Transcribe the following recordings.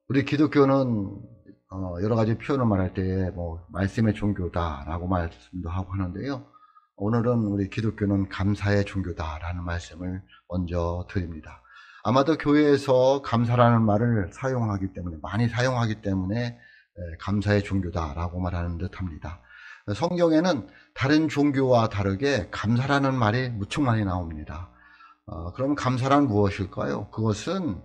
우리 기독교는 여러 가지 표현을 말할 때 말씀의 종교다라고 말씀도 하고 하는데요. 오늘은 우리 기독교는 감사의 종교다라는 말씀을 먼저 드립니다. 아마도 교회에서 감사라는 말을 사용하기 때문에, 많이 사용하기 때문에 감사의 종교다라고 말하는 듯합니다. 성경에는 다른 종교와 다르게 감사라는 말이 무척 많이 나옵니다. 그럼 감사란 무엇일까요? 그것은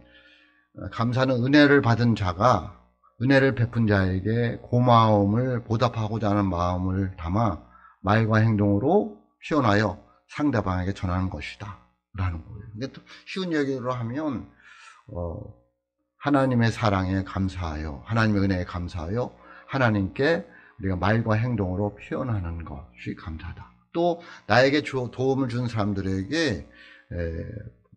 감사는 은혜를 받은 자가 은혜를 베푼 자에게 고마움을 보답하고자 하는 마음을 담아 말과 행동으로 표현하여 상대방에게 전하는 것이다 라는 거예요. 근데 또 쉬운 얘기로 하면 하나님의 사랑에 감사하여, 하나님의 은혜에 감사하여 하나님께 우리가 말과 행동으로 표현하는 것이 감사다. 또 나에게 도움을 준 사람들에게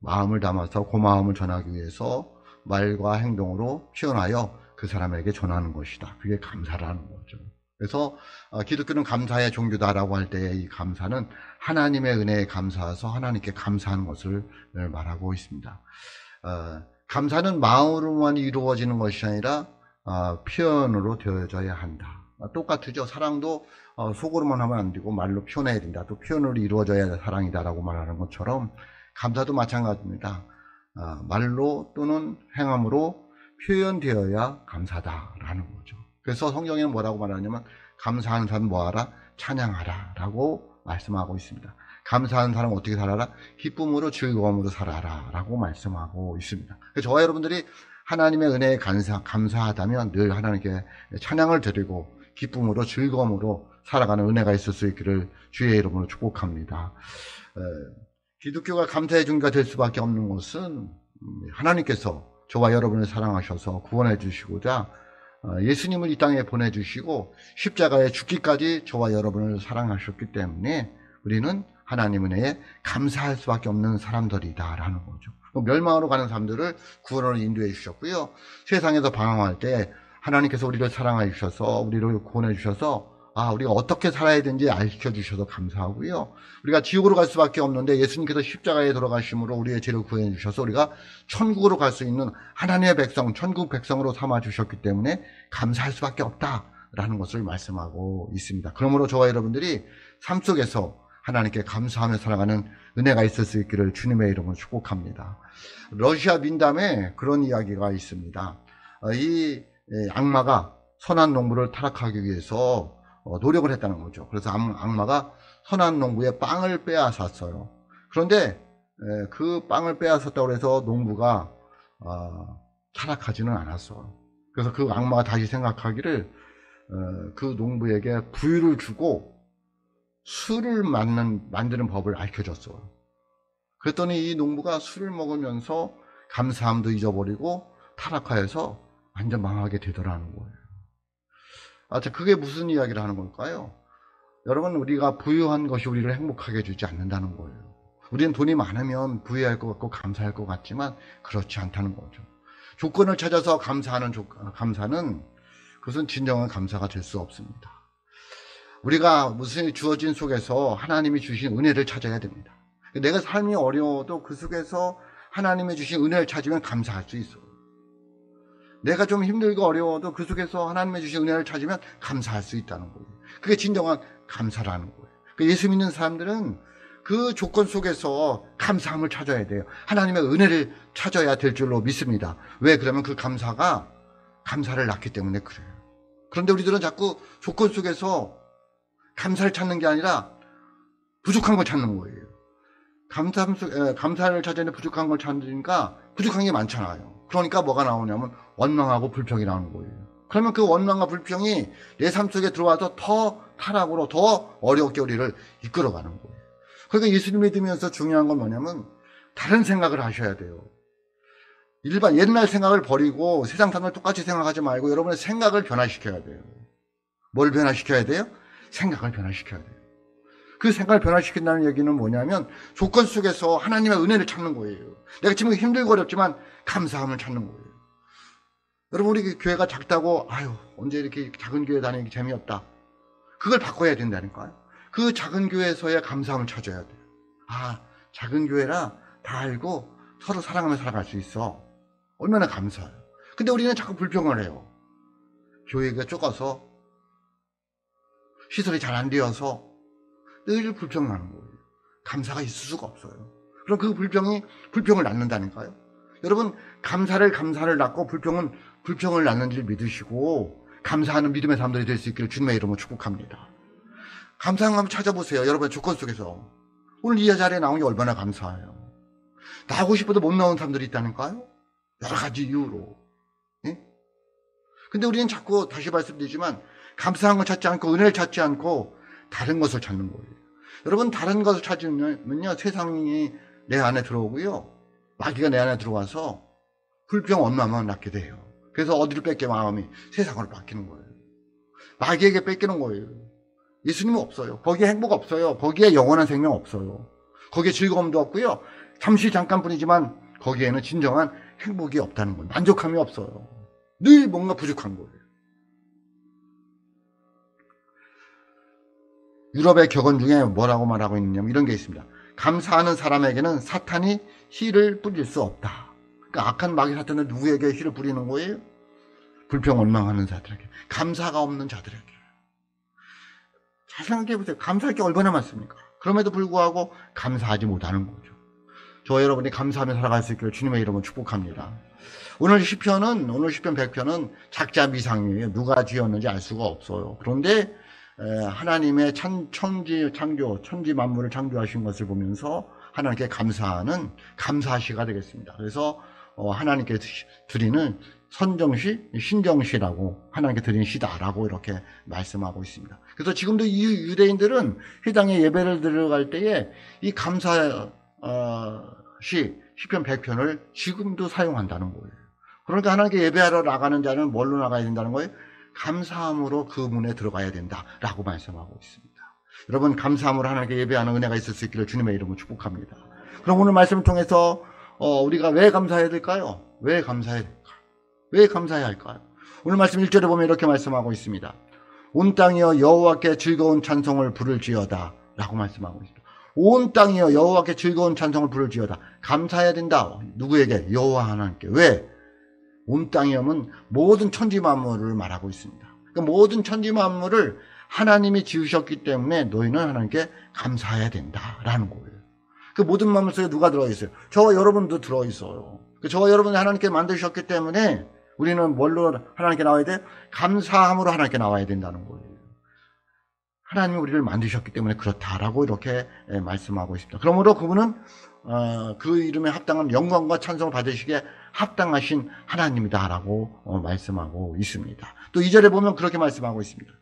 마음을 담아서 고마움을 전하기 위해서 말과 행동으로 표현하여 그 사람에게 전하는 것이다. 그게 감사라는 거죠. 그래서 기독교는 감사의 종교다라고 할 때 이 감사는 하나님의 은혜에 감사해서 하나님께 감사하는 것을 말하고 있습니다. 감사는 마음으로만 이루어지는 것이 아니라 표현으로 되어져야 한다. 똑같죠. 사랑도 속으로만 하면 안 되고 말로 표현해야 된다. 또 표현으로 이루어져야 사랑이다라고 말하는 것처럼 감사도 마찬가지입니다. 말로 또는 행함으로 표현되어야 감사다라는 거죠. 그래서 성경에는 뭐라고 말하냐면 감사하는 사람 뭐하라? 찬양하라 라고 말씀하고 있습니다. 감사하는 사람은 어떻게 살아라? 기쁨으로 즐거움으로 살아라 라고 말씀하고 있습니다. 그래서 저와 여러분들이 하나님의 은혜에 감사하다면 늘 하나님께 찬양을 드리고 기쁨으로 즐거움으로 살아가는 은혜가 있을 수 있기를 주의 이름으로 축복합니다. 기독교가 감사의 종교가 될 수밖에 없는 것은 하나님께서 저와 여러분을 사랑하셔서 구원해 주시고자 예수님을 이 땅에 보내주시고 십자가에 죽기까지 저와 여러분을 사랑하셨기 때문에 우리는 하나님 은혜에 감사할 수밖에 없는 사람들이다라는 거죠. 멸망으로 가는 사람들을 구원으로 인도해 주셨고요. 세상에서 방황할 때 하나님께서 우리를 사랑해 주셔서 우리를 구원해 주셔서 우리가 어떻게 살아야 되는지 알려 주셔서 감사하고요. 우리가 지옥으로 갈 수밖에 없는데 예수님께서 십자가에 돌아가심으로 우리의 죄를 구해 주셔서 우리가 천국으로 갈 수 있는 하나님의 백성, 천국 백성으로 삼아 주셨기 때문에 감사할 수밖에 없다라는 것을 말씀하고 있습니다. 그러므로 저와 여러분들이 삶 속에서 하나님께 감사하며 살아가는 은혜가 있을 수 있기를 주님의 이름으로 축복합니다. 러시아 민담에 그런 이야기가 있습니다. 이 악마가 선한 농부를 타락하기 위해서 노력을 했다는 거죠. 그래서 악마가 선한 농부의 빵을 빼앗았어요. 그런데 그 빵을 빼앗았다고 해서 농부가 타락하지는 않았어요. 그래서 그 악마가 다시 생각하기를 그 농부에게 부유를 주고 술을 만드는 법을 알려줬어요. 그랬더니 이 농부가 술을 먹으면서 감사함도 잊어버리고 타락하여서 완전 망하게 되더라는 거예요. 그게 무슨 이야기를 하는 걸까요? 여러분, 우리가 부유한 것이 우리를 행복하게 해주지 않는다는 거예요. 우리는 돈이 많으면 부유할 것 같고 감사할 것 같지만 그렇지 않다는 거죠. 조건을 찾아서 감사하는 감사는 그것은 진정한 감사가 될 수 없습니다. 우리가 무슨 주어진 속에서 하나님이 주신 은혜를 찾아야 됩니다. 내가 삶이 어려워도 그 속에서 하나님이 주신 은혜를 찾으면 감사할 수 있어요. 내가 좀 힘들고 어려워도 그 속에서 하나님의 주신 은혜를 찾으면 감사할 수 있다는 거예요. 그게 진정한 감사라는 거예요. 예수 믿는 사람들은 그 조건 속에서 감사함을 찾아야 돼요. 하나님의 은혜를 찾아야 될 줄로 믿습니다. 왜? 그러면 그 감사가 감사를 낳기 때문에 그래요. 그런데 우리들은 자꾸 조건 속에서 감사를 찾는 게 아니라 부족한 걸 찾는 거예요. 감사를 찾았는데 부족한 걸 찾으니까 부족한 게 많잖아요. 그러니까 뭐가 나오냐면 원망하고 불평이 나오는 거예요. 그러면 그 원망과 불평이 내 삶 속에 들어와서 더 타락으로 더 어렵게 우리를 이끌어가는 거예요. 그러니까 예수님 믿으면서 중요한 건 뭐냐면 다른 생각을 하셔야 돼요. 옛날 생각을 버리고 세상 사람을 똑같이 생각하지 말고 여러분의 생각을 변화시켜야 돼요. 뭘 변화시켜야 돼요? 생각을 변화시켜야 돼요. 그 생각을 변화시킨다는 얘기는 뭐냐면 조건 속에서 하나님의 은혜를 찾는 거예요. 내가 지금 힘들고 어렵지만 감사함을 찾는 거예요. 여러분, 우리 교회가 작다고 언제 이렇게 작은 교회 다니기 재미없다. 그걸 바꿔야 된다니까요. 그 작은 교회에서의 감사함을 찾아야 돼요. 작은 교회라 다 알고 서로 사랑하며 살아갈 수 있어. 얼마나 감사해요. 근데 우리는 자꾸 불평을 해요. 교회가 좁아서, 시설이 잘 안 되어서 늘 불평하는 거예요. 감사가 있을 수가 없어요. 그럼 그 불평을 낳는다니까요. 여러분, 감사를 낳고 불평을 낳는 줄 믿으시고 감사하는 믿음의 사람들이 될 수 있기를 주님의 이름으로 축복합니다. 감사한 거 한번 찾아보세요. 여러분의 조건 속에서. 오늘 이 자리에 나온 게 얼마나 감사해요. 나오고 싶어도 못 나온 사람들이 있다니까요. 여러 가지 이유로. 예? 근데 우리는 자꾸 다시 말씀드리지만 감사한 걸 찾지 않고 은혜를 찾지 않고 다른 것을 찾는 거예요. 여러분, 다른 것을 찾으면요, 세상이 내 안에 들어오고요, 마귀가 내 안에 들어와서 불평 원망만 낳게 돼요. 그래서 어디를 뺏게 마음이 세상으로 바뀌는 거예요. 마귀에게 뺏기는 거예요. 예수님은 없어요. 거기에 행복 없어요. 거기에 영원한 생명 없어요. 거기에 즐거움도 없고요, 잠깐뿐이지만 거기에는 진정한 행복이 없다는 거예요. 만족함이 없어요. 늘 뭔가 부족한 거예요. 유럽의 격언 중에 뭐라고 말하고 있느냐면 이런 게 있습니다. 감사하는 사람에게는 사탄이 씨를 뿌릴 수 없다. 그러니까 악한 마귀 사탄은 누구에게 씨를 뿌리는 거예요? 불평 원망하는 자들에게, 감사가 없는 자들에게. 잘 생각해 보세요. 감사할 게 얼마나 많습니까? 그럼에도 불구하고 감사하지 못하는 거죠. 저 여러분이 감사하며 살아갈 수 있기를 주님의 이름으로 축복합니다. 오늘 시편 100편은 작자 미상이에요. 누가 지었는지 알 수가 없어요. 그런데 하나님의 천지 만물을 창조하신 것을 보면서 하나님께 감사하는 감사시가 되겠습니다. 그래서 하나님께 드리는 신정시라고 하나님께 드리는 시다라고 이렇게 말씀하고 있습니다. 그래서 지금도 이 유대인들은 회당에 예배를 들어갈 때에 이 감사 시편 100편을 지금도 사용한다는 거예요. 그러니까 하나님께 예배하러 나가는 자는 뭘로 나가야 된다는 거예요? 감사함으로 그 문에 들어가야 된다라고 말씀하고 있습니다. 여러분, 감사함으로 하나님께 예배하는 은혜가 있을 수 있기를 주님의 이름으로 축복합니다. 그럼 오늘 말씀을 통해서 우리가 왜 감사해야 될까요? 왜 감사해야 될까요? 왜 감사해야 할까요? 오늘 말씀 1절에 보면 이렇게 말씀하고 있습니다. 온 땅이여 여호와께 즐거운 찬송을 부를지어다 라고 말씀하고 있습니다. 온 땅이여 여호와께 즐거운 찬송을 부를지어다. 감사해야 된다. 누구에게? 여호와 하나님께. 왜? 온 땅이여면 모든 천지 만물을 말하고 있습니다. 그러니까 모든 천지 만물을 하나님이 지으셨기 때문에 너희는 하나님께 감사해야 된다라는 거예요. 그 모든 만물 속에 누가 들어있어요? 저와 여러분도 들어있어요. 저와 여러분이 하나님께 만드셨기 때문에 우리는 뭘로 하나님께 나와야 돼? 감사함으로 하나님께 나와야 된다는 거예요. 하나님이 우리를 만드셨기 때문에 그렇다라고 이렇게 말씀하고 있습니다. 그러므로 그분은 그 이름에 합당한 영광과 찬송을 받으시기에 합당하신 하나님이다라고 말씀하고 있습니다. 또 2절에 보면 그렇게 말씀하고 있습니다.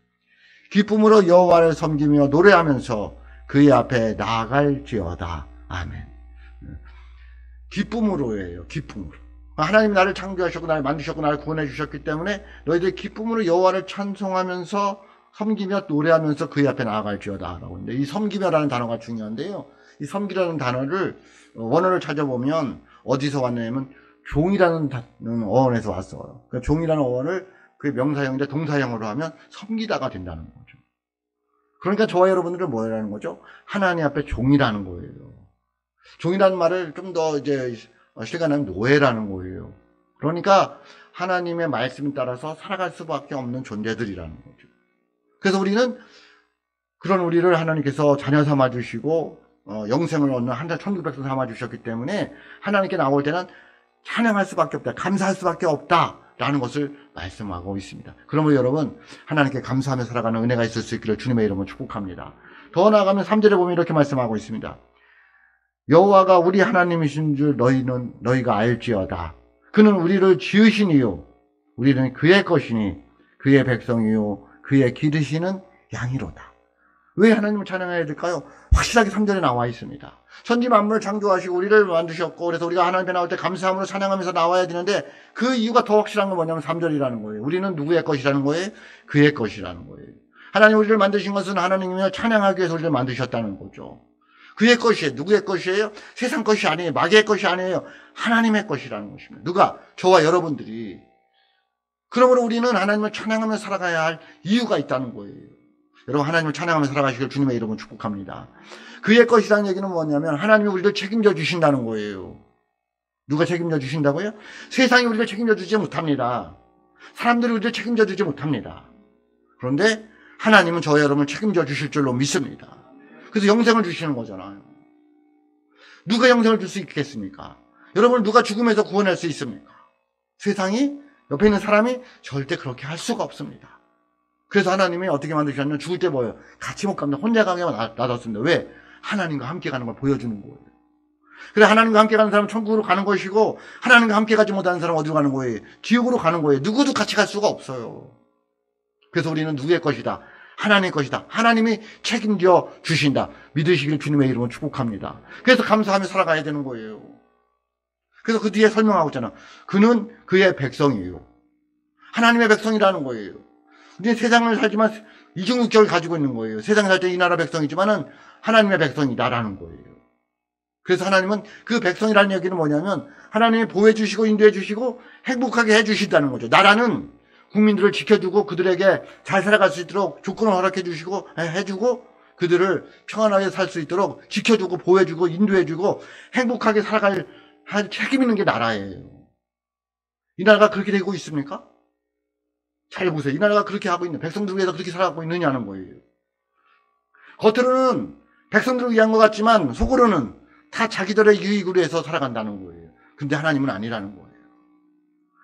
기쁨으로 여호와를 섬기며 노래하면서 그의 앞에 나아갈지어다. 아멘. 기쁨으로예요. 기쁨으로. 하나님이 나를 창조하셨고 나를 만드셨고 나를 구원해 주셨기 때문에 너희들 기쁨으로 여호와를 찬송하면서 섬기며 노래하면서 그의 앞에 나아갈지어다 라고 하는데, 이 섬기며라는 단어가 중요한데요. 이 섬기라는 단어를 원어를 찾아보면 어디서 왔냐면 종이라는 어원에서 왔어요. 그러니까 종이라는 어원을 그의 명사형인데 동사형으로 하면 섬기다가 된다는 거죠. 그러니까 저와 여러분들은 뭐라는 거죠? 하나님 앞에 종이라는 거예요. 종이라는 말을 좀 더 이제 실감하면 노예라는 거예요. 그러니까 하나님의 말씀에 따라서 살아갈 수밖에 없는 존재들이라는 거죠. 그래서 우리는 그런 우리를 하나님께서 자녀 삼아주시고 영생을 얻는 한 천국 백성 삼아주셨기 때문에 하나님께 나올 때는 찬양할 수밖에 없다, 감사할 수밖에 없다라는 것을 말씀하고 있습니다. 그러므로 여러분, 하나님께 감사하며 살아가는 은혜가 있을 수 있기를 주님의 이름으로 축복합니다. 더 나아가면 3절에 보면 이렇게 말씀하고 있습니다. 여호와가 우리 하나님이신 줄 너희가 알지어다. 그는 우리를 지으시니요 우리는 그의 것이니 그의 백성이요 그의 기르시는 양이로다. 왜 하나님을 찬양해야 될까요? 확실하게 3절에 나와 있습니다. 천지 만물을 창조하시고 우리를 만드셨고, 그래서 우리가 하나님께 나올 때 감사함으로 찬양하면서 나와야 되는데, 그 이유가 더 확실한 건 뭐냐면 3절이라는 거예요. 우리는 누구의 것이라는 거예요? 그의 것이라는 거예요. 하나님 우리를 만드신 것은 하나님을 찬양하기 위해서 우리를 만드셨다는 거죠. 그의 것이에요. 누구의 것이에요? 세상 것이 아니에요. 마귀의 것이 아니에요. 하나님의 것이라는 것입니다. 누가? 저와 여러분들이. 그러므로 우리는 하나님을 찬양하며 살아가야 할 이유가 있다는 거예요. 여러분, 하나님을 찬양하며 살아가시길 주님의 이름으로 축복합니다. 그의 것이라는 얘기는 뭐냐면 하나님이 우리를 책임져 주신다는 거예요. 누가 책임져 주신다고요? 세상이 우리를 책임져 주지 못합니다. 사람들이 우리를 책임져 주지 못합니다. 그런데 하나님은 저와 여러분을 책임져 주실 줄로 믿습니다. 그래서 영생을 주시는 거잖아요. 누가 영생을 줄 수 있겠습니까? 여러분을 누가 죽음에서 구원할 수 있습니까? 세상이, 옆에 있는 사람이 절대 그렇게 할 수가 없습니다. 그래서 하나님이 어떻게 만드셨냐면 죽을 때 뭐예요? 같이 못 갑니다. 혼자 가게 놔뒀습니다. 왜? 하나님과 함께 가는 걸 보여주는 거예요. 그래, 하나님과 함께 가는 사람은 천국으로 가는 것이고, 하나님과 함께 가지 못하는 사람은 어디로 가는 거예요? 지옥으로 가는 거예요. 누구도 같이 갈 수가 없어요. 그래서 우리는 누구의 것이다? 하나님의 것이다. 하나님이 책임져 주신다. 믿으시길 주님의 이름으로 축복합니다. 그래서 감사하며 살아가야 되는 거예요. 그래서 그 뒤에 설명하고 있잖아. 그는 그의 백성이에요. 하나님의 백성이라는 거예요. 우리는 세상을 살지만 이중국적을 가지고 있는 거예요. 세상에 살 때 이 나라 백성이지만은 하나님의 백성이다라는 거예요. 그래서 하나님은 그 백성이라는 얘기는 뭐냐면 하나님이 보호해 주시고 인도해 주시고 행복하게 해 주신다는 거죠. 나라는 국민들을 지켜주고 그들에게 잘 살아갈 수 있도록 조건을 허락해 주시고 해주고 그들을 평안하게 살 수 있도록 지켜주고 보호해주고 인도해주고 행복하게 살아갈 책임 있는 게 나라예요. 이 나라가 그렇게 되고 있습니까? 잘 보세요. 이 나라가 그렇게 하고 있는, 백성들을 위해서 그렇게 살아가고 있느냐는 거예요. 겉으로는 백성들을 위한 것 같지만 속으로는 다 자기들의 유익을 위해서 살아간다는 거예요. 근데 하나님은 아니라는 거예요.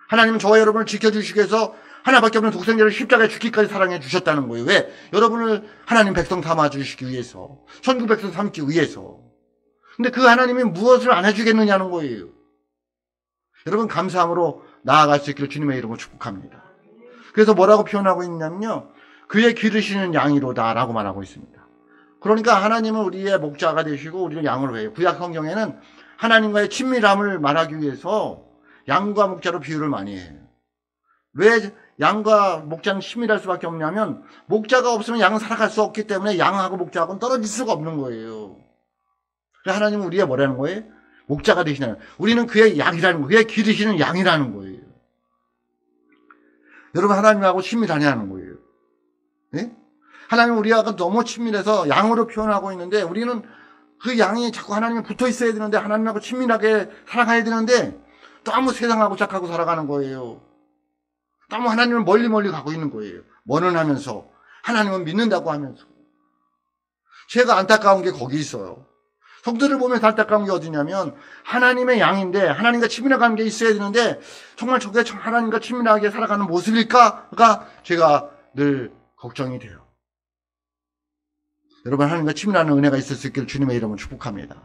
하나님은 저와 여러분을 지켜주시기 위해서 하나밖에 없는 독생자를 십자가에 죽기까지 사랑해 주셨다는 거예요. 왜? 여러분을 하나님 백성 삼아 주시기 위해서, 천국 백성 삼기 위해서. 근데 그 하나님이 무엇을 안 해주겠느냐는 거예요. 여러분 감사함으로 나아갈 수 있기를 주님의 이름으로 축복합니다. 그래서 뭐라고 표현하고 있냐면요, 그의 기르시는 양이로다 라고 말하고 있습니다. 그러니까 하나님은 우리의 목자가 되시고 우리를 양으로 해요. 구약 성경에는 하나님과의 친밀함을 말하기 위해서 양과 목자로 비유를 많이 해요. 왜 양과 목자는 친밀할 수밖에 없냐면 목자가 없으면 양은 살아갈 수 없기 때문에 양하고 목자하고는 떨어질 수가 없는 거예요. 그래서 하나님은 우리의 뭐라는 거예요? 목자가 되시나요? 우리는 그의 양이라는 거예요. 그의 기르시는 양이라는 거예요. 여러분 하나님하고 친밀하냐는 거예요. 네? 하나님은 우리하고 너무 친밀해서 양으로 표현하고 있는데 우리는 그 양이 자꾸 하나님에 붙어 있어야 되는데 하나님하고 친밀하게 살아가야 되는데 너무 세상하고 착하고 살아가는 거예요. 너무 하나님을 멀리 가고 있는 거예요. 뭐는 하면서 하나님은 믿는다고 하면서. 제가 안타까운 게 거기 있어요. 성도를 보면서 안타까운 게 어디냐면 하나님의 양인데 하나님과 친밀한 게 있어야 되는데 정말 저게 하나님과 친밀하게 살아가는 모습일까가 제가 늘 걱정이 돼요. 여러분 하나님과 친밀한 은혜가 있을 수 있기를 주님의 이름으로 축복합니다.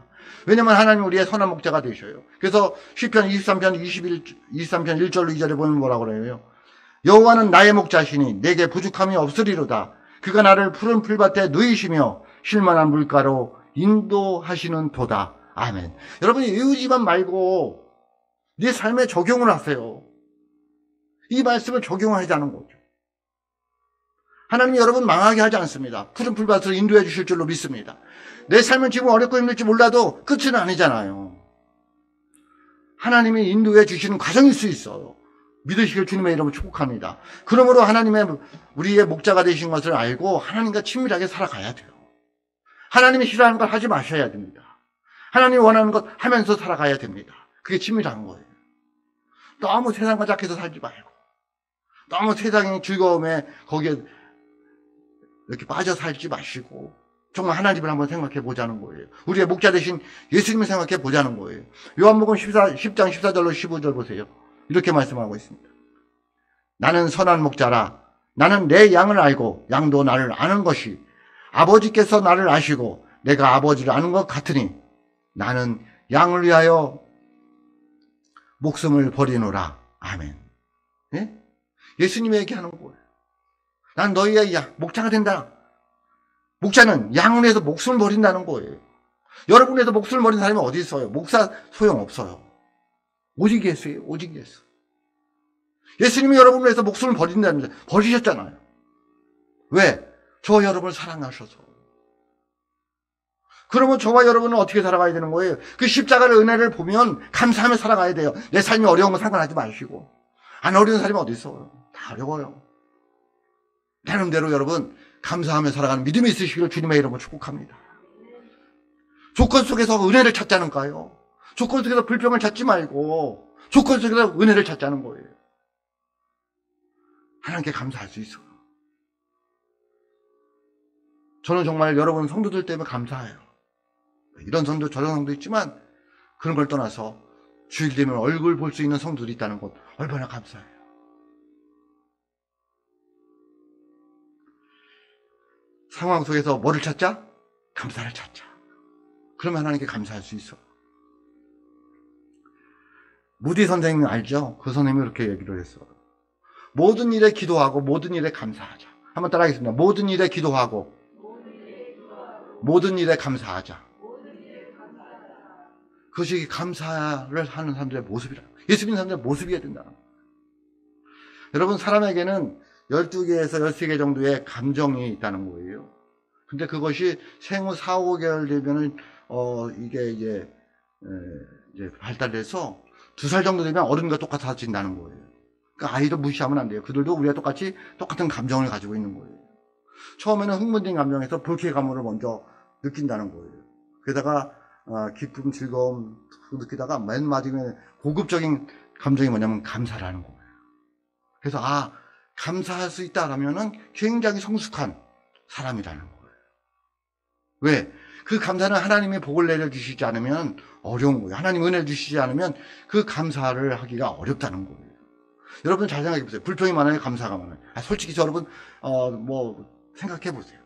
왜냐하면 하나님 우리의 선한 목자가 되셔요. 그래서 시편 23편 1절로 2절에 보면 뭐라고 그래요? 여호와는 나의 목자시니 내게 부족함이 없으리로다. 그가 나를 푸른 풀밭에 누이시며 쉴만한 물가로 인도하시는 도다. 아멘. 여러분이 외우지만 말고 네 삶에 적용을 하세요. 이 말씀을 적용하자는 거죠. 하나님이 여러분 망하게 하지 않습니다. 푸른 풀밭으로 인도해 주실 줄로 믿습니다. 내 삶은 지금 어렵고 힘들지 몰라도 끝은 아니잖아요. 하나님이 인도해 주시는 과정일 수 있어요. 믿으시길 주님의 이름으로 축복합니다. 그러므로 하나님의 우리의 목자가 되신 것을 알고 하나님과 친밀하게 살아가야 돼요. 하나님이 싫어하는 걸 하지 마셔야 됩니다. 하나님이 원하는 것 하면서 살아가야 됩니다. 그게 친밀한 거예요. 너무 세상과 짝해서 살지 말고 너무 세상의 즐거움에 거기에 이렇게 빠져 살지 마시고 정말 하나님을 한번 생각해 보자는 거예요. 우리의 목자 되신 예수님을 생각해 보자는 거예요. 요한복음 10장 14절로 15절 보세요. 이렇게 말씀하고 있습니다. 나는 선한 목자라. 나는 내 양을 알고 양도 나를 아는 것이 아버지께서 나를 아시고 내가 아버지를 아는 것 같으니 나는 양을 위하여 목숨을 버리노라. 아멘. 예? 예수님이 얘기하는 거예요. 난 너희의 목자가 된다. 목자는 양을 위해서 목숨을 버린다는 거예요. 여러분 위해서 목숨을 버린 사람이 어디 있어요? 목사 소용없어요. 오직 예수예요. 오직 예수. 예수님이 여러분을 위해서 목숨을 버린다면서 버리셨잖아요. 왜? 저와 여러분을 사랑하셔서. 그러면 저와 여러분은 어떻게 살아가야 되는 거예요? 그 십자가의 은혜를 보면 감사하며 살아가야 돼요. 내 삶이 어려운 거 상관하지 마시고. 안 어려운 사람이 어디 있어요? 다 어려워요. 나름대로 여러분 감사하며 살아가는 믿음이 있으시기를 주님의 이름으로 축복합니다. 조건 속에서 은혜를 찾자는가요? 조건 속에서 불평을 찾지 말고 조건 속에서 은혜를 찾자는 거예요. 하나님께 감사할 수 있어요. 저는 정말 여러분 성도들 때문에 감사해요. 이런 성도 저런 성도 있지만 그런 걸 떠나서 주일 되면 얼굴 볼 수 있는 성도들이 있다는 것 얼마나 감사해요. 상황 속에서 뭐를 찾자? 감사를 찾자. 그러면 하나님께 감사할 수 있어. 무디 선생님 알죠? 그 선생님이 이렇게 얘기를 했어요. 모든 일에 기도하고 모든 일에 감사하자. 한번 따라하겠습니다. 모든 일에 기도하고 모든 일에 감사하자. 그것이 감사를 하는 사람들의 모습이라. 예수 믿는 사람들의 모습이어야 된다. 여러분, 사람에게는 12개에서 13개 정도의 감정이 있다는 거예요. 근데 그것이 생후 4, 5개월 되면은 이게 이제 발달돼서 2살 정도 되면 어른과 똑같아진다는 거예요. 그러니까 아이도 무시하면 안 돼요. 그들도 우리가 똑같은 감정을 가지고 있는 거예요. 처음에는 흥분된 감정에서 불쾌의 감정을 먼저 느낀다는 거예요. 게다가 기쁨, 즐거움 느끼다가 맨 마지막에 고급적인 감정이 뭐냐면 감사라는 거예요. 그래서 감사할 수 있다라면은 굉장히 성숙한 사람이라는 거예요. 왜? 그 감사는 하나님의 복을 내려주시지 않으면 어려운 거예요. 하나님 은혜를 주시지 않으면 그 감사를 하기가 어렵다는 거예요. 여러분 잘 생각해 보세요. 불평이 많아요? 감사가 많아요? 솔직히 여러분 생각해 보세요.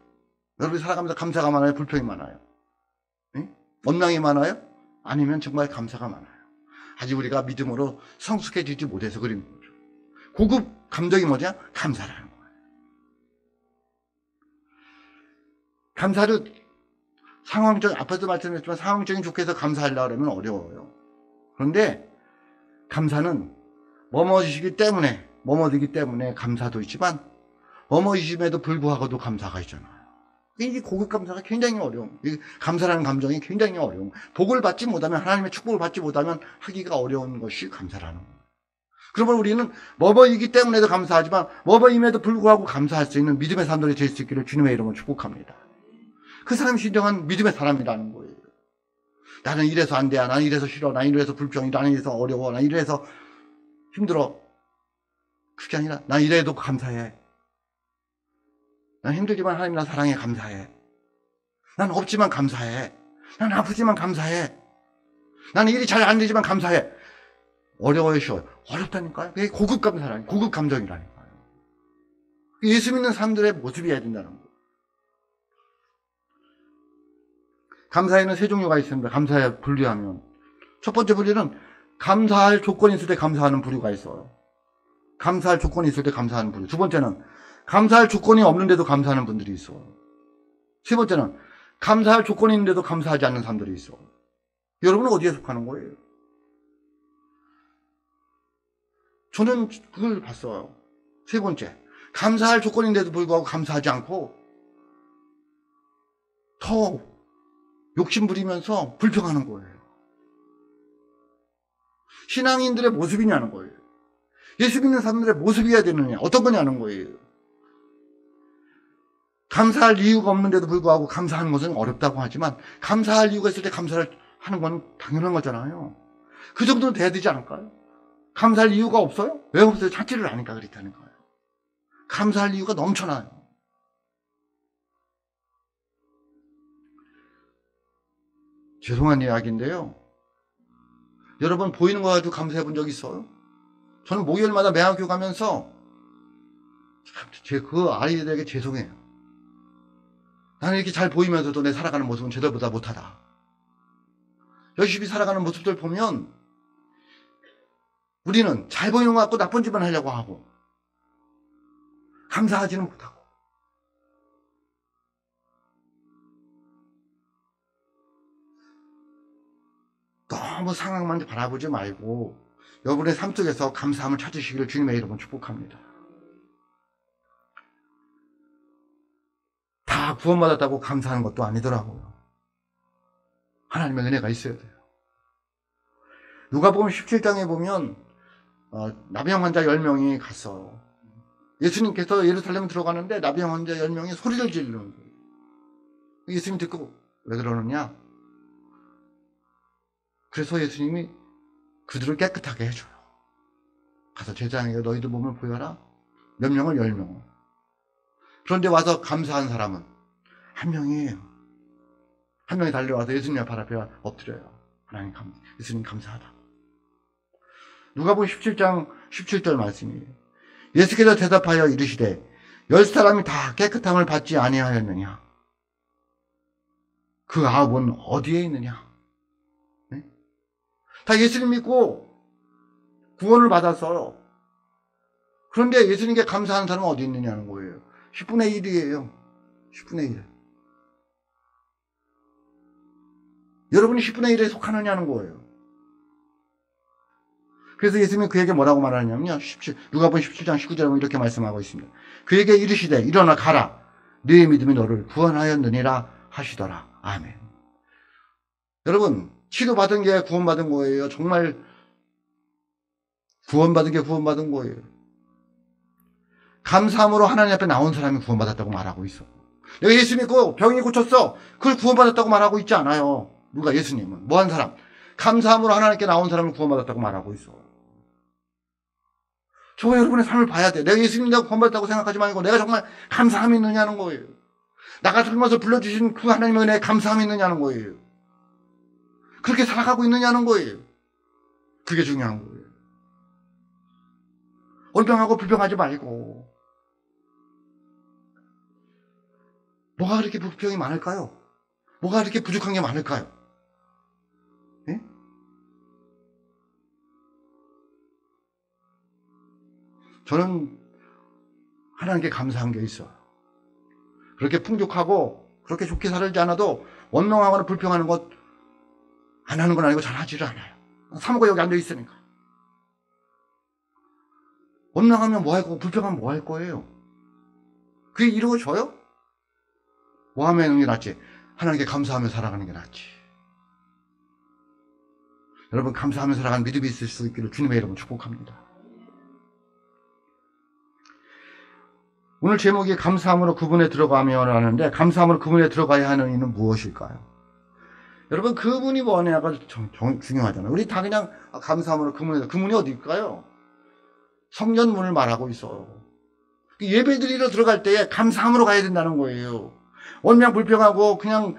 여러분이 살아가면서 감사가 많아요? 불평이 많아요? 네? 원망이 많아요? 아니면 정말 감사가 많아요? 아직 우리가 믿음으로 성숙해지지 못해서 그런 거죠. 고급 감정이 뭐냐? 감사라는 거예요. 감사를 앞에도 말씀드렸지만 상황적인 좋게해서 감사하려고 하면 어려워요. 그런데 감사는 뭐뭐이기 때문에 감사도 있지만 뭐뭐이심에도 불구하고도 감사가 있잖아요. 이 고급 감사가 굉장히 어려운, 감사라는 감정이 굉장히 어려운, 복을 받지 못하면, 하나님의 축복을 받지 못하면 하기가 어려운 것이 감사라는 거예요. 그러면 우리는 뭐뭐이기 때문에도 감사하지만 뭐뭐임에도 불구하고 감사할 수 있는 믿음의 사람들이 될 수 있기를 주님의 이름으로 축복합니다. 그 사람이 진정한 믿음의 사람이라는 거예요. 나는 이래서 안 돼. 나는 이래서 싫어. 나는 이래서 불평이. 나는 이래서 어려워. 나는 이래서 힘들어. 그게 아니라 난 이래도 감사해. 난 힘들지만 하나님 나 사랑해. 감사해. 난 없지만 감사해. 난 아프지만 감사해. 나는 일이 잘 안 되지만 감사해. 어려워요, 쉬워요? 어렵다니까요. 그게 고급 감사라니, 고급 감정이라니까요. 예수 믿는 사람들의 모습이어야 된다는 거예요. 감사에는 세 종류가 있습니다. 감사에 분류하면. 첫 번째 분류는 감사할 조건이 있을 때 감사하는 부류가 있어요. 감사할 조건이 있을 때 감사하는 부류. 두 번째는 감사할 조건이 없는데도 감사하는 분들이 있어요. 세 번째는 감사할 조건이 있는데도 감사하지 않는 사람들이 있어요. 여러분은 어디에 속하는 거예요? 저는 그걸 봤어요. 세 번째, 감사할 조건인데도 불구하고 감사하지 않고 더 욕심 부리면서 불평하는 거예요. 신앙인들의 모습이냐는 거예요. 예수 믿는 사람들의 모습이어야 되느냐, 어떤 거냐는 거예요. 감사할 이유가 없는데도 불구하고 감사하는 것은 어렵다고 하지만 감사할 이유가 있을 때 감사를 하는 건 당연한 거잖아요. 그 정도는 돼야 되지 않을까요? 감사할 이유가 없어요? 왜 없어요? 찾지를 않으니까 그렇다는 거예요. 감사할 이유가 넘쳐나요. 죄송한 이야기인데요. 여러분 보이는 거 가지고 감사해 본 적 있어요? 저는 목요일마다 매학교 가면서 그 아이들에게 죄송해요. 나는 이렇게 잘 보이면서도 내 살아가는 모습은 쟤들보다 못하다. 열심히 살아가는 모습들 보면 우리는 잘 보이는 것 같고 나쁜 짓만 하려고 하고 감사하지는 못하고 너무 상황만 바라보지 말고 여러분의 삶 속에서 감사함을 찾으시기를 주님의 이름으로 축복합니다. 다 구원받았다고 감사하는 것도 아니더라고요. 하나님의 은혜가 있어야 돼요. 누가복음 17장에 보면 나병 환자 10명이 갔어요. 예수님께서 예루살렘 들어가는데 나병 환자 10명이 소리를 지르는 거예요. 예수님 듣고 왜 그러느냐? 그래서 예수님이 그들을 깨끗하게 해줘요. 가서 제사장에게 너희들 몸을 보여라. 몇 명을 10명을. 그런데 와서 감사한 사람은 한 명이에요. 한 명이 달려와서 예수님 발 앞에 엎드려요. 하나님 예수님 감사하다. 누가복음 17장 17절 말씀이에요. 예수께서 대답하여 이르시되 10사람이 다 깨끗함을 받지 아니하였느냐? 그 9은 어디에 있느냐? 네? 다 예수님 믿고 구원을 받았어요. 그런데 예수님께 감사하는 사람은 어디 있느냐는 거예요. 10분의 1이에요. 10분의 1. 여러분이 10분의 1에 속하느냐는 거예요. 그래서 예수님이 그에게 뭐라고 말하냐면요. 누가복음 17장 19절에 보면 이렇게 말씀하고 있습니다. 그에게 이르시되 일어나 가라. 네 믿음이 너를 구원하였느니라 하시더라. 아멘. 여러분, 치료받은 게 구원받은 거예요. 정말 구원받은 게 구원받은 거예요. 감사함으로 하나님 앞에 나온 사람이 구원받았다고 말하고 있어. 내가 예수 믿고 병이 고쳤어. 그걸 구원받았다고 말하고 있지 않아요. 누가? 예수님은. 뭐한 사람? 감사함으로 하나님께 나온 사람을 구원받았다고 말하고 있어. 저 여러분의 삶을 봐야 돼. 내가 예수님 내가 구원받았다고 생각하지 말고 내가 정말 감사함이 있느냐는 거예요. 나 같은 것을 불러주신 그 하나님의 은혜에 감사함이 있느냐는 거예요. 그렇게 살아가고 있느냐는 거예요. 그게 중요한 거예요. 얼병하고 불평하지 말고. 뭐가 그렇게 불평이 많을까요? 뭐가 그렇게 부족한 게 많을까요? 예? 저는 하나님께 감사한 게 있어요. 그렇게 풍족하고 그렇게 좋게 살지 않아도 원망하거나 불평하는 것 안 하는 건 아니고 잘 하지를 않아요. 사모가 여기 앉아 있으니까. 원망하면 뭐 할 거고 불평하면 뭐 할 거예요? 그게 이루어져요? 뭐 하면 게 낫지? 하나님께 감사하며 살아가는 게 낫지. 여러분, 감사하며 살아가는 믿음이 있을 수 있기를 주님의 이름으로 축복합니다. 오늘 제목이 감사함으로 그분에 들어가며 하는데, 감사함으로 그분에 들어가야 하는 이유는 무엇일까요? 여러분, 그분이 뭐냐가 중요하잖아요. 우리 다 그냥 감사함으로 그분이 어디일까요? 성전문을 말하고 있어요. 예배드리러 들어갈 때에 감사함으로 가야 된다는 거예요. 원망 불평하고 그냥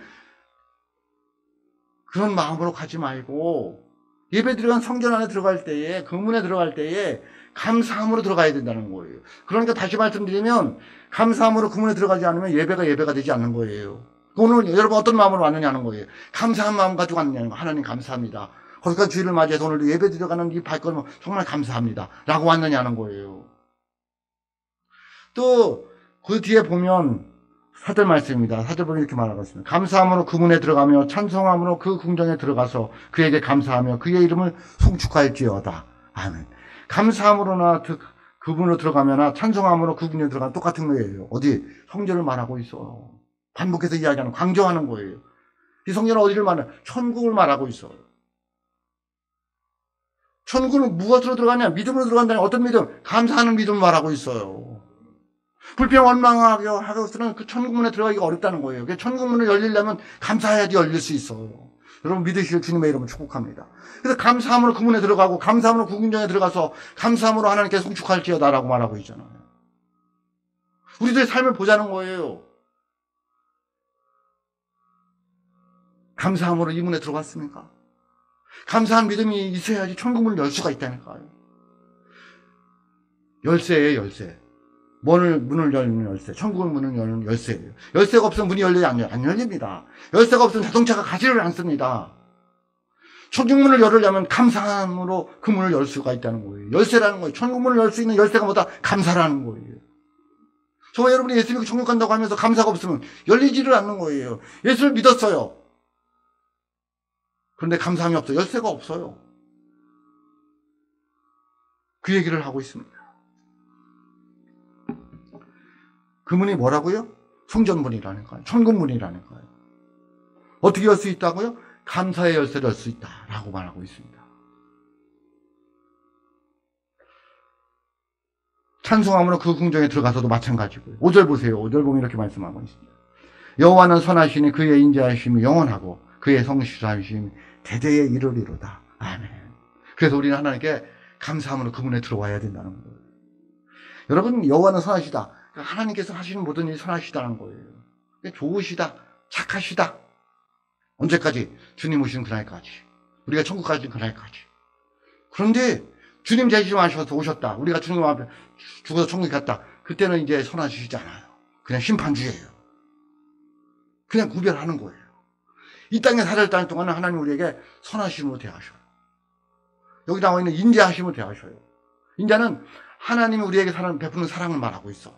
그런 마음으로 가지 말고 예배드리러 성전 안에 들어갈 때에, 그 문에 들어갈 때에 감사함으로 들어가야 된다는 거예요. 그러니까 다시 말씀드리면 감사함으로 그 문에 들어가지 않으면 예배가 되지 않는 거예요. 오늘 여러분 어떤 마음으로 왔느냐는 거예요. 감사한 마음 가지고 왔느냐는 거예요. 하나님 감사합니다. 거기까지 주일을 맞이해서 오늘도 예배 드려가는 이 발걸음 정말 감사합니다. 라고 왔느냐는 거예요. 또 그 뒤에 보면 사절 말씀입니다. 사절 보면 이렇게 말하고 있습니다. 감사함으로 그분에 들어가며 찬송함으로 그 궁정에 들어가서 그에게 감사하며 그의 이름을 송축할지어다. 아멘. 감사함으로나 그분으로 들어가거나 찬송함으로 그분에 들어가면 똑같은 거예요. 어디? 성전을 말하고 있어요. 반복해서 이야기하는, 강조하는 거예요. 이 성전은 어디를 말하냐? 천국을 말하고 있어요. 천국은 무엇으로 들어가냐? 믿음으로 들어간다는, 어떤 믿음? 감사하는 믿음을 말하고 있어요. 불평 원망하고서는 그 천국문에 들어가기가 어렵다는 거예요. 천국문을 열리려면 감사해야지 열릴 수 있어요. 여러분 믿으실 주님의 이름을 축복합니다. 그래서 감사함으로 그 문에 들어가고 감사함으로 그 궁정에 들어가서 감사함으로 하나님께 송축할지어다라고 말하고 있잖아요. 우리들의 삶을 보자는 거예요. 감사함으로 이 문에 들어갔습니까? 감사한 믿음이 있어야지 천국문을 열 수가 있다니까요. 열쇠예요, 열쇠. 문을 열는 열쇠. 천국의 문을 열는 열쇠예요. 열쇠가 없으면 문이 열리지 안 열립니다. 열쇠가 없으면 자동차가 가지를 않습니다. 천국문을 열으려면 감사함으로 그 문을 열 수가 있다는 거예요. 열쇠라는 거예요. 천국문을 열 수 있는 열쇠가 뭐다? 감사라는 거예요. 저와 여러분이 예수 믿고 천국 간다고 하면서 감사가 없으면 열리지를 않는 거예요. 예수를 믿었어요. 그런데 감사함이 없어요. 열쇠가 없어요. 그 얘기를 하고 있습니다. 그 문이 뭐라고요? 성전문이라는 거예요. 천국문이라는 거예요. 어떻게 열 수 있다고요? 감사의 열쇠를 열 수 있다라고 말하고 있습니다. 찬송함으로 그 궁정에 들어가서도 마찬가지고요. 5절 보세요. 5절 보면 이렇게 말씀하고 있습니다. 여호와는 선하시니 그의 인자하심이 영원하고 그의 성실하심이 대대에 이르리로다. 아멘. 그래서 우리는 하나님께 감사함으로 그분에 들어와야 된다는 거예요. 여러분, 여호와는 선하시다. 하나님께서 하시는 모든 일이 선하시다는 거예요. 좋으시다, 착하시다. 언제까지? 주님 오시는 그날까지. 우리가 천국 가는 그날까지. 그런데 주님 재림하셔서 오셨다. 우리가 주님 앞에 죽어서 천국에 갔다. 그때는 이제 선하시지 않아요. 그냥 심판주예요. 그냥 구별하는 거예요. 이 땅에 살았다는 동안은 하나님 우리에게 선하심으로 대하셔요. 여기 나와 있는 인자하심으로 대하셔요. 인자는 하나님이 우리에게 베푸는 사랑을 말하고 있어.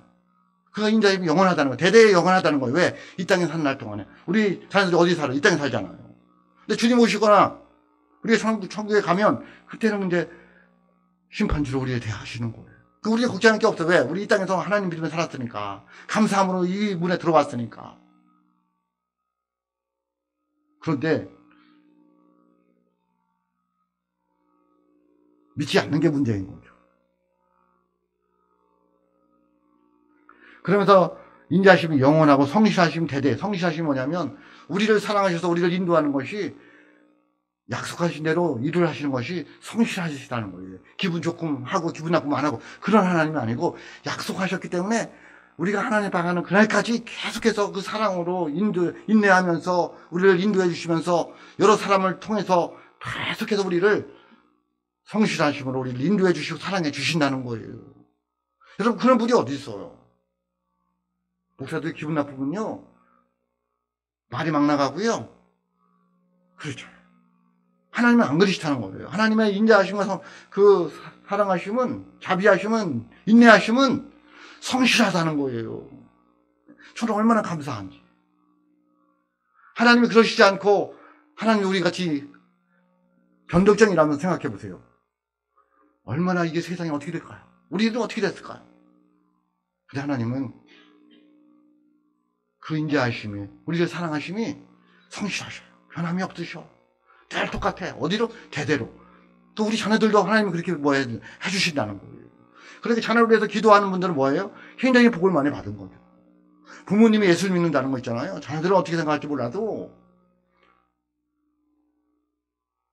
그 인자심이 영원하다는 거예요. 대대에 영원하다는 거예요. 왜? 이 땅에 사는 날 동안에. 우리 자녀들이 어디 살아? 이 땅에 살잖아요. 근데 주님 오시거나 우리가 천국에 가면 그때는 이제 심판주로 우리에 대하시는 거예요. 우리가 걱정할 게 없어. 왜? 우리 이 땅에서 하나님 믿으며 살았으니까. 감사함으로 이 문에 들어왔으니까. 그런데 믿지 않는 게 문제인 거죠. 그러면서 인자하심이 영원하고 성실하심 대대. 성실하심이 뭐냐면 우리를 사랑하셔서 우리를 인도하는 것이 약속하신 대로 일을 하시는 것이 성실하시다는 거예요. 기분 좋고 하고 기분 나쁘면 안 하고 그런 하나님이 아니고 약속하셨기 때문에 우리가 하나님 방하는 그날까지 계속해서 그 사랑으로 인내하면서 우리를 인도해 주시면서 여러 사람을 통해서 계속해서 우리를 성실하심으로 우리를 인도해 주시고 사랑해 주신다는 거예요. 여러분, 그런 분이 어디 있어요? 목사들이 기분 나쁘면요 말이 막 나가고요. 그렇죠. 하나님은 안 그러시다는 거예요. 하나님의 인자하심과 그 사랑하심은, 자비하심은, 인내하심은 성실하다는 거예요. 저는 얼마나 감사한지. 하나님이 그러시지 않고 하나님이 우리 같이 변덕쟁이라면 생각해 보세요. 얼마나 이게 세상이 어떻게 될까요? 우리들은 어떻게 됐을까요? 근데 하나님은 그 인자하심이, 우리를 사랑하심이 성실하셔요. 변함이 없으셔. 늘 똑같아. 어디로? 대대로. 또 우리 자녀들도 하나님이 그렇게 해주신다는 거예요. 그렇게 자녀를 위해서 기도하는 분들은 뭐예요? 굉장히 복을 많이 받은 거죠. 부모님이 예수를 믿는다는 거 있잖아요. 자녀들은 어떻게 생각할지 몰라도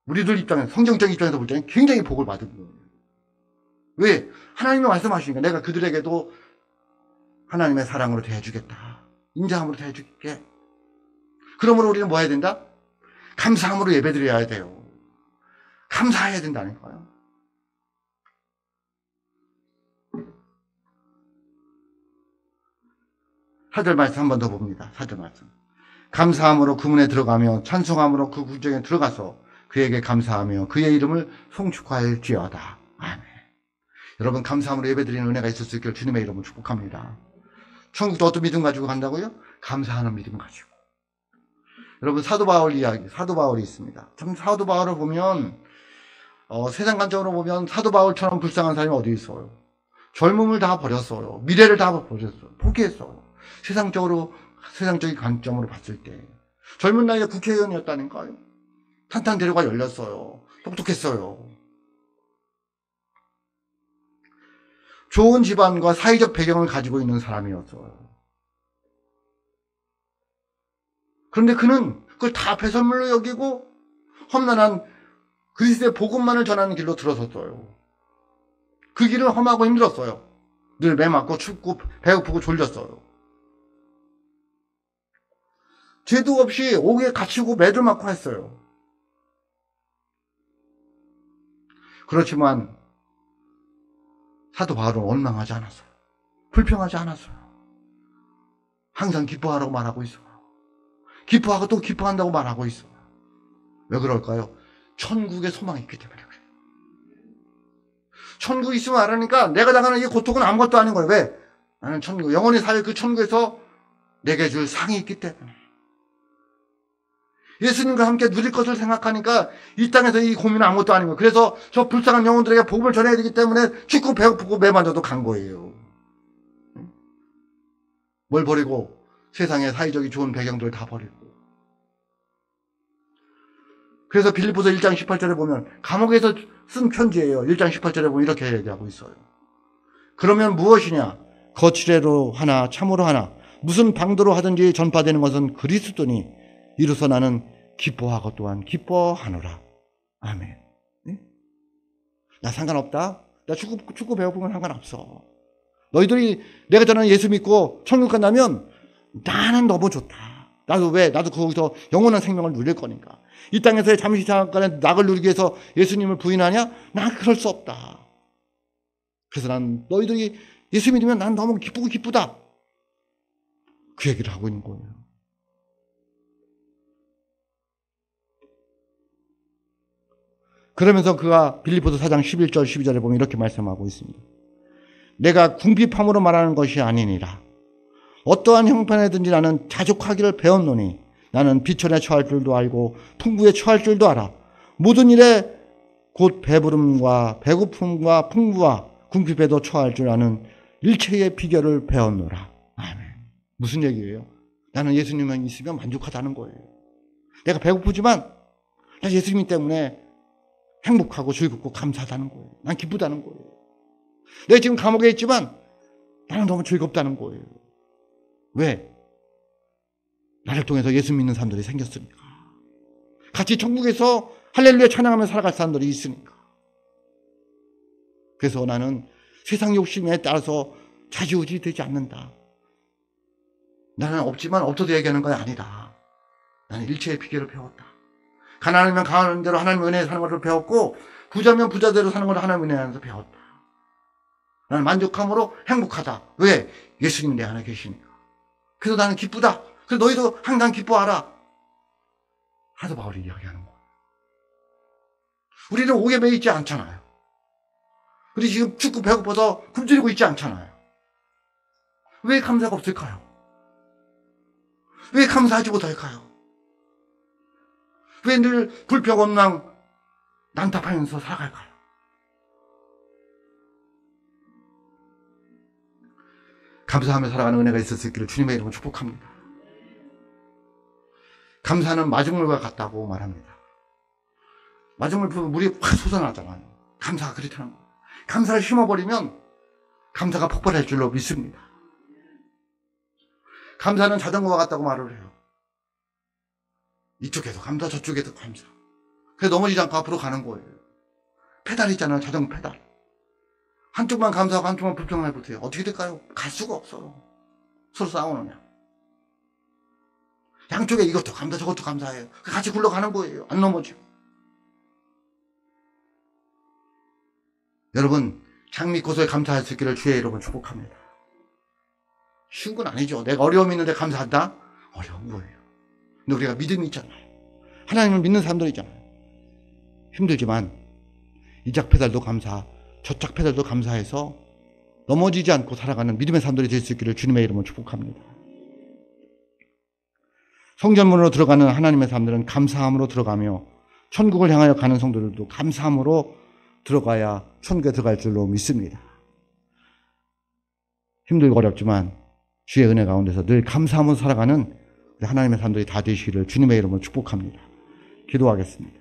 우리들 입장에서, 성경적 입장에서 볼 때는 굉장히 복을 받은 거예요. 왜? 하나님이 말씀하시니까 내가 그들에게도 하나님의 사랑으로 대해주겠다. 인자함으로 대해줄게. 그러므로 우리는 뭐 해야 된다? 감사함으로 예배드려야 돼요. 감사해야 된다니까요. 사절 말씀 한 번 더 봅니다. 사절 말씀. 감사함으로 그 문에 들어가며 찬송함으로 그 궁정에 들어가서 그에게 감사하며 그의 이름을 송축할지어다. 아멘. 여러분, 감사함으로 예배드리는 은혜가 있을 수 있기를 주님의 이름으로 축복합니다. 천국도 어떤 믿음 가지고 간다고요? 감사하는 믿음 가지고. 여러분, 사도 바울 이야기, 사도 바울이 있습니다. 참 사도 바울을 보면 세상 관점으로 보면 사도 바울처럼 불쌍한 사람이 어디 있어요? 젊음을 다 버렸어요. 미래를 다 버렸어요. 포기했어요. 세상적인 관점으로 봤을 때 젊은 나이에 국회의원이었다니까요. 탄탄대로가 열렸어요. 똑똑했어요. 좋은 집안과 사회적 배경을 가지고 있는 사람이었어요. 그런데 그는 그걸 다 배설물로 여기고 험난한 그리스도의 복음만을 전하는 길로 들어섰어요. 그 길은 험하고 힘들었어요. 늘 매 맞고 춥고 배고프고 졸렸어요. 죄도 없이 옥에 갇히고 매를 맞고 했어요. 그렇지만 사도 바울은 원망하지 않았어요. 불평하지 않았어요. 항상 기뻐하라고 말하고 있어요. 기뻐하고 또 기뻐한다고 말하고 있어요. 왜 그럴까요? 천국의 소망이 있기 때문에 그래요. 천국이 있으면 알으니까 내가 당하는 이 고통은 아무것도 아닌 거예요. 왜? 나는 천국, 영원히 살 그 천국에서 내게 줄 상이 있기 때문에. 예수님과 함께 누릴 것을 생각하니까 이 땅에서 이 고민은 아무것도 아닌 거예요. 그래서 저 불쌍한 영혼들에게 복음을 전해야 되기 때문에 춥고 배고프고 매만져도 간 거예요. 뭘 버리고? 세상의 사회적인 좋은 배경들을 다 버리고. 그래서 빌립보서 1장 18절에 보면 감옥에서 쓴 편지예요. 1장 18절에 보면 이렇게 얘기하고 있어요. 그러면 무엇이냐? 거칠애로 하나 참으로 하나 무슨 방도로 하든지 전파되는 것은 그리스도니 이로써 나는 기뻐하고 또한 기뻐하노라. 아멘. 네? 나 상관없다. 나 축구 배워보면 상관없어. 너희들이 내가 전에 예수 믿고 천국 간다면 나는 너무 좋다. 나도 거기서 영원한 생명을 누릴 거니까. 이 땅에서의 잠시 잠깐의 낙을 누리기 위해서 예수님을 부인하냐? 난 그럴 수 없다. 그래서 난 너희들이 예수 믿으면 난 너무 기쁘다. 그 얘기를 하고 있는 거예요. 그러면서 그가 빌립보서 4장 11절 12절에 보면 이렇게 말씀하고 있습니다. 내가 궁핍함으로 말하는 것이 아니니라. 어떠한 형편에든지 나는 자족하기를 배웠노니 나는 비천에 처할 줄도 알고 풍부에 처할 줄도 알아. 모든 일에 곧 배부름과 배고픔과 풍부와 궁핍에도 처할 줄 아는 일체의 비결을 배웠노라. 아멘. 무슨 얘기예요? 나는 예수님만 있으면 만족하다는 거예요. 내가 배고프지만 나 예수님 때문에 행복하고 즐겁고 감사하다는 거예요. 난 기쁘다는 거예요. 내가 지금 감옥에 있지만 나는 너무 즐겁다는 거예요. 왜? 나를 통해서 예수 믿는 사람들이 생겼으니까. 같이 천국에서 할렐루야 찬양하며 살아갈 사람들이 있으니까. 그래서 나는 세상 욕심에 따라서 좌지우지 되지 않는다. 나는 없지만 없어도 얘기하는 건 아니다. 나는 일체의 비결을 배웠다. 가난하면 가난한 대로 하나님의 은혜에 사는 것을 배웠고 부자면 부자대로 사는 것을 하나님의 은혜 안에서 배웠다. 나는 만족함으로 행복하다. 왜? 예수님 내 안에 계시니까. 그래서 나는 기쁘다. 그래서 너희도 항상 기뻐하라. 사도 바울이 이야기하는 거야. 우리는 옥에 매여 있지 않잖아요. 우리 지금 춥고 배고파서 굶주리고 있지 않잖아요. 왜 감사가 없을까요? 왜 감사하지 못할까요? 왜 늘 불평원망 난답하면서 살아갈까요? 감사하며 살아가는 은혜가 있었을 길을 주님의 이름으로 축복합니다. 감사는 마중물과 같다고 말합니다. 마중물 부으면 물이 확 솟아나잖아요. 감사가 그렇다는 거예요. 감사를 심어버리면 감사가 폭발할 줄로 믿습니다. 감사는 자전거와 같다고 말을 해요. 이쪽에도 감사, 저쪽에도 감사. 그래서 넘어지지 않고 앞으로 가는 거예요. 페달이 있잖아요. 자전거 페달. 한쪽만 감사하고 한쪽만 불평해 보세요. 어떻게 될까요? 갈 수가 없어요. 서로 싸우느냐. 양쪽에 이것도 감사, 저것도 감사해요. 같이 굴러가는 거예요. 안 넘어지고. 여러분, 장미 고소에 감사할 수 있기를 주의 이름으로 축복합니다. 쉬운 건 아니죠. 내가 어려움이 있는데 감사한다? 어려운 거예요. 근데 우리가 믿음이 있잖아요. 하나님을 믿는 사람들이잖아요. 힘들지만 이짝 페달도 감사, 저짝 페달도 감사해서 넘어지지 않고 살아가는 믿음의 사람들이 될 수 있기를 주님의 이름으로 축복합니다. 성전문으로 들어가는 하나님의 사람들은 감사함으로 들어가며 천국을 향하여 가는 성도들도 감사함으로 들어가야 천국에 들어갈 줄로 믿습니다. 힘들고 어렵지만 주의 은혜 가운데서 늘 감사함으로 살아가는 하나님의 사람들이 다 되시기를 주님의 이름으로 축복합니다. 기도하겠습니다.